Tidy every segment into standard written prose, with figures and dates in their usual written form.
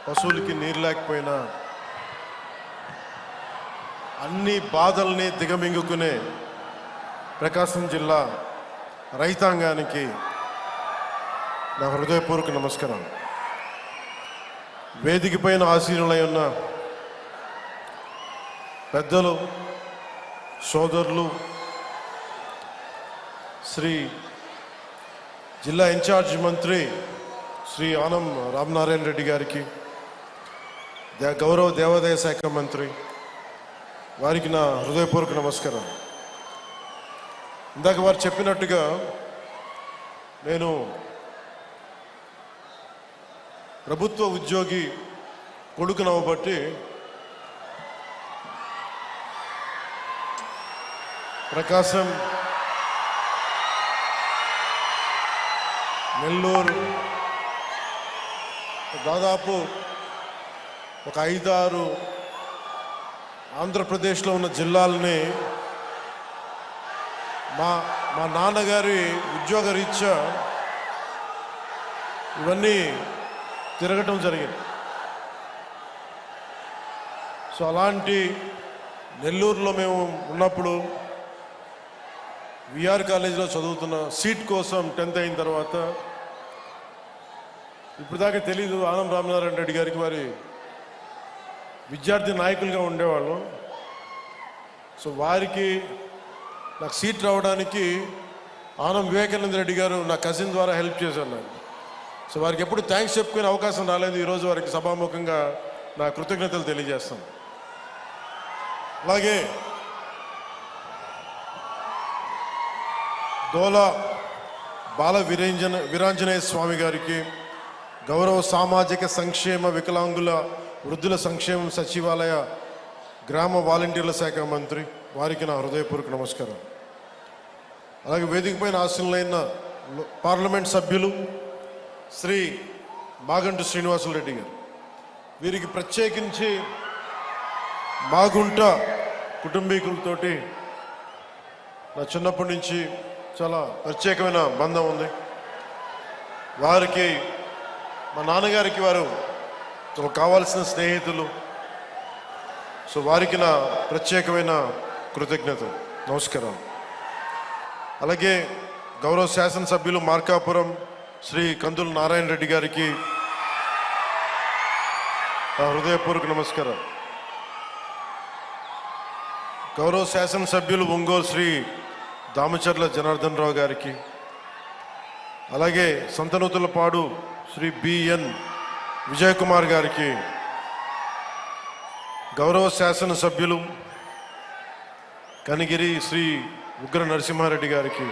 పశువులకి నీరు లేకపోయినా అన్ని బాధల్ని దిగమింగుకునే ప్రకాశం జిల్లా రైతాంగానికి నా హృదయపూర్వక నమస్కారం. వేదిక పైన ఆసీనులై ఉన్న పెద్దలు, సోదరులు, శ్రీ జిల్లా ఇన్ఛార్జ్ మంత్రి శ్రీ ఆనం రామనారాయణ రెడ్డి గారికి, గౌరవ దేవాదాయ శాఖ మంత్రి వారికి నా హృదయపూర్వక నమస్కారం. ఇందాక వారు చెప్పినట్టుగా నేను ప్రభుత్వ ఉద్యోగి కొడుకునవ్వబట్టి ప్రకాశం, నెల్లూరు దాదాపు ఒక 5-6 ఆంధ్రప్రదేశ్లో ఉన్న జిల్లాలని మా నాన్నగారి ఉద్యోగరీత్యా ఇవన్నీ తిరగటం జరిగింది. సో అలాంటి నెల్లూరులో మేము ఉన్నప్పుడు విఆర్ కాలేజీలో చదువుతున్న సీట్ కోసం 10th అయిన తర్వాత ఇప్పుడు దాకా తెలీదు, ఆనం రామనారాయణ రెడ్డి గారికి వారి విద్యార్థి నాయకులుగా ఉండేవాళ్ళు. సో వారికి నాకు సీట్ రావడానికి ఆనం వివేకానంద రెడ్డి గారు నా కజిన్ ద్వారా హెల్ప్ చేశారు నాకు. సో వారికి ఎప్పుడు థ్యాంక్స్ చెప్పుకునే అవకాశం రాలేదు. ఈరోజు వారికి సభాముఖంగా నా కృతజ్ఞతలు తెలియజేస్తాను. అలాగే దోలా బాల వీరాంజనేయ స్వామి గారికి, గౌరవ సామాజిక సంక్షేమ వికలాంగుల వృద్ధుల సంక్షేమ సచివాలయ గ్రామ వాలంటీర్ల శాఖ మంత్రి వారికి నా హృదయపూర్వక నమస్కారం. అలాగే వేదిక పైన ఆశీనులైన పార్లమెంట్ సభ్యులు శ్రీ మాగంటి శ్రీనివాసులు రెడ్డి గారు, వీరికి ప్రత్యేకించి మాగుంట కుటుంబీకులతోటి నా చిన్నప్పటి నుంచి చాలా ప్రత్యేకమైన బంధం ఉంది. వారికి, మా నాన్నగారికి వారు కావాల్సిన స్నేహితులు. సో వారికి నా ప్రత్యేకమైన కృతజ్ఞత, నమస్కారం. అలాగే గౌరవ శాసనసభ్యులు మార్కాపురం శ్రీ కందుల నారాయణ రెడ్డి గారికి నా హృదయపూర్వక నమస్కారం. గౌరవ శాసనసభ్యులు ఒంగోలు శ్రీ దామచర్ల జనార్దన్ రావు గారికి, అలాగే సంతనూతులపాడు శ్రీ బిఎన్ విజయ్ కుమార్ గారికి, గౌరవ శాసనసభ్యులు కనిగిరి శ్రీ ఉగ్ర నరసింహారెడ్డి గారికి,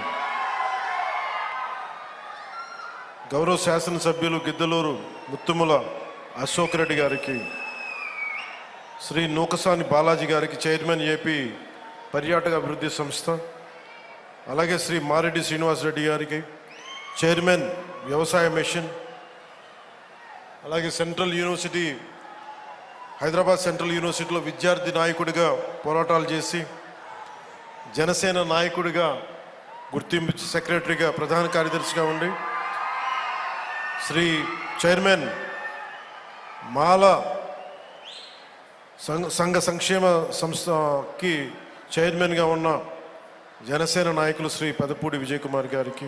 గౌరవ శాసనసభ్యులు గిద్దలూరు ముత్తుముల అశోక్ రెడ్డి గారికి, శ్రీ నూకసాని బాలాజీ గారికి, చైర్మన్ ఏపీ పర్యాటక అభివృద్ధి సంస్థ, అలాగే శ్రీ మారెడ్డి శ్రీనివాసరెడ్డి గారికి, చైర్మన్ వ్యవసాయ మిషన్, అలాగే సెంట్రల్ యూనివర్సిటీ, హైదరాబాద్ సెంట్రల్ యూనివర్సిటీలో విద్యార్థి నాయకుడిగా పోరాటాలు చేసి జనసేన నాయకుడిగా గుర్తింపు, సెక్రటరీగా, ప్రధాన కార్యదర్శిగా ఉండి శ్రీ చైర్మన్ మాల సంఘ సంక్షేమ సంస్థకి చైర్మన్గా ఉన్న జనసేన నాయకులు శ్రీ పెదపూడి విజయ్ కుమార్ గారికి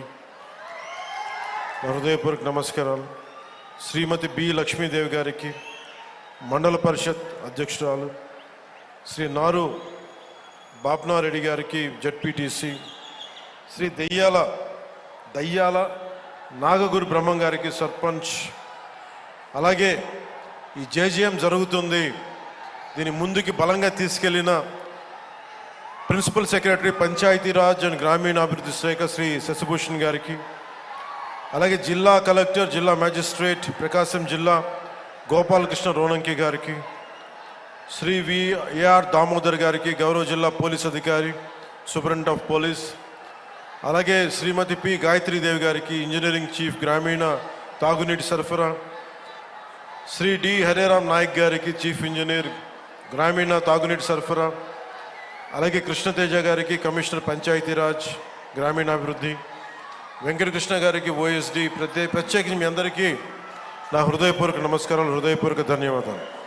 నా హృదయపూర్వక నమస్కారాలు. శ్రీమతి బి లక్ష్మీదేవి గారికి, మండల పరిషత్ అధ్యక్షురాలు, శ్రీ నారు బాప్నారెడ్డి గారికి, జడ్పీటీసీ, శ్రీ దయ్యాల నాగగురు బ్రహ్మం గారికి, సర్పంచ్. అలాగే ఈ జేజీఎం జరుగుతుంది, దీన్ని ముందుకి బలంగా తీసుకెళ్లిన ప్రిన్సిపల్ సెక్రటరీ పంచాయతీరాజ్ అండ్ గ్రామీణాభివృద్ధి శాఖ శ్రీ శశిభూషణ్ గారికి, అలాగే జిల్లా కలెక్టర్, జిల్లా మ్యాజిస్ట్రేట్ ప్రకాశం జిల్లా గోపాలకృష్ణ రోనంకి గారికి, శ్రీ విఆర్ దామోదర్ గారికి, గౌరవ జిల్లా పోలీస్ అధికారి, సూపరింటెండెంట్ ఆఫ్ పోలీస్, అలాగే శ్రీమతి పి గాయత్రీదేవి గారికి, ఇంజనీరింగ్ చీఫ్ గ్రామీణ తాగునీటి సరఫరా, శ్రీ డి హరేరామ్ నాయక్ గారికి, చీఫ్ ఇంజనీర్ గ్రామీణ తాగునీటి సరఫరా, అలాగే కృష్ణతేజ గారికి, కమిషనర్ పంచాయతీరాజ్ గ్రామీణాభివృద్ధి, వెంకటకృష్ణ గారికి, ఓఎస్డి. ప్రత్యేకించి మీ అందరికీ నా హృదయపూర్వక నమస్కారాలు, హృదయపూర్వక ధన్యవాదాలు.